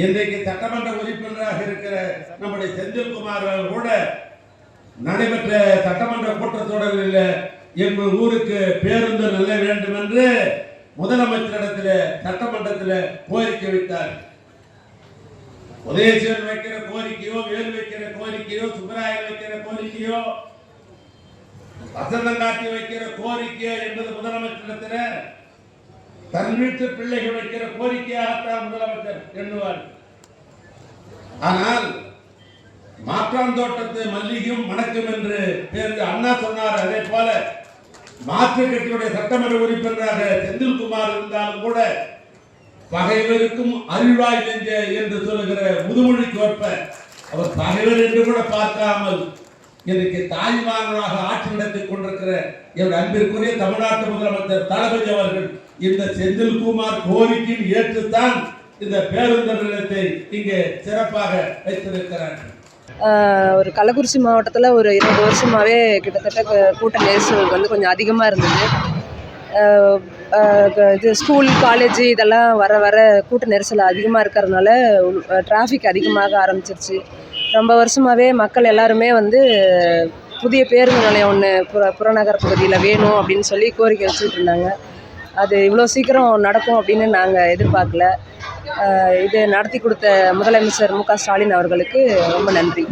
இன்றைக்கு சட்டமன்ற உறுப்பினராக இருக்கிற நம்முடைய செந்தில்குமார் கூட நடைபெற்ற சட்டமன்ற கூட்டத்தொடரில் எங்கள் ஊருக்கு பேருந்து நல்ல வேண்டும் என்று முதலமைச்சரிடத்தில் சட்டமன்றத்தில் கோரிக்கை வைத்தார். உதயசீலன் வைக்கிற கோரிக்கையோ, வேலு வைக்கிற கோரிக்கையோ, சுப்பராயன் வைக்கிற கோரிக்கையோ, வசந்தங்காட்டி வைக்கிற கோரிக்கையோ என்பது முதலமைச்சரிடத்தில் தன் வீட்டு பிள்ளைகள் வைக்கிற கோரிக்கையாகத்தான் முதலமைச்சர் எண்ணுவார். ஆனால் மாற்றாந்தோட்டத்து மல்லிகையும் மணக்கும் என்று பேருந்து அண்ணா சொன்னார். அதே போல மாற்றுக் கட்சியுடைய சட்டமன்ற உறுப்பினராக செந்தில்குமார் இருந்தாலும் கூட பகைவருக்கும் அறிவாய் நெஞ்ச என்று சொல்லுகிற முதுமொழிக்கு ஒப்ப அவர் பகைவர் என்று கூட பார்க்காமல் இன்றைக்கு தாய்மார்களாக ஆட்சி நடத்திக் கொண்டிருக்கிற என்னுடைய அன்பிற்குரிய தமிழ்நாட்டு முதலமைச்சர் தளபதி அவர்கள் இந்த செந்தில்குமார் கோரிக்கையில் ஏற்றுத்தான் இந்த பேருந்து நிலையத்தை இங்கே சிறப்பாக வைத்திருக்கிறார். ஒரு கள்ளக்குறிச்சி மாவட்டத்தில் ஒரு 20 வருஷமாகவே கிட்டத்தட்ட கூட்ட நெரிசல் வந்து கொஞ்சம் அதிகமாக இருந்தது. இது ஸ்கூல், காலேஜ் இதெல்லாம் வர வர கூட்ட நெரிசல் அதிகமாக இருக்கிறதுனால டிராஃபிக் அதிகமாக ஆரம்பிச்சிருச்சு. ரொம்ப வருஷமாகவே மக்கள் எல்லாருமே வந்து புதிய பேருந்து நிலையம் ஒன்று புறநகர் பகுதியில் வேணும் அப்படின்னு சொல்லி கோரிக்கை வச்சுட்டு இருந்தாங்க. அது இவ்வளோ சீக்கிரம் நடக்கும் அப்படின்னு நாங்கள் எதிர்பார்க்கல. இது நடத்தி கொடுத்த முதலமைச்சர் மு.க. ஸ்டாலின் அவர்களுக்கு ரொம்ப நன்றி.